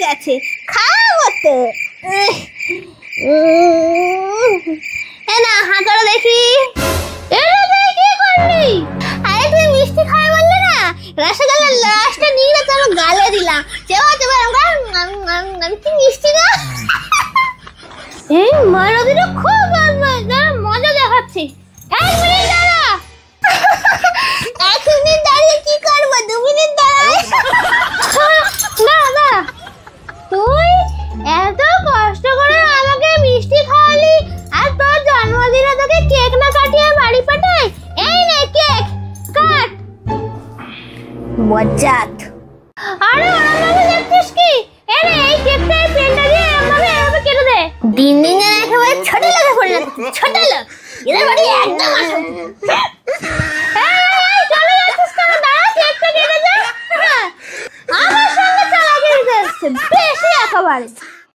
গেছে, খাবো তো। না হা করে দেখি। কি করলি? আরে তুই মিষ্টি খাবে বললে না, রসগোল্লার লাশটা নিয়ে তো আমি গালে দিলাম। চেবা চেবা কি মিষ্টি না। এই মারাদিটা খুব মজা দেখাচ্ছে। 1 মিনিট দাঁড়া। 1 মিনিট দাঁড়িয়ে কি করবো? 2 মিনিট দাঁড়াই। না তুই এত কষ্ট করে আমাকে মিষ্টি খাওয়ালি, আর তোর জন্মদিনে তোকে কেক না কাটিয়ে বাড়ি পাঠাই? এই নে কেক, কাট। বজ্জাত। আরে ওরকম দেখছিস কি? এই কেকটা এই পেনটা দিয়ে এভাবে কেটে দে। দিন দিন একেবারে ছোট লাগে পড়ে, ছোট লোক। এদের বাড়ি একদম আসো। চলে যাচ্ছিস কেন? দাঁড়া, কেকটা কেটে যা। আমার সঙ্গে চালাকি করছে বেশি একেবারে।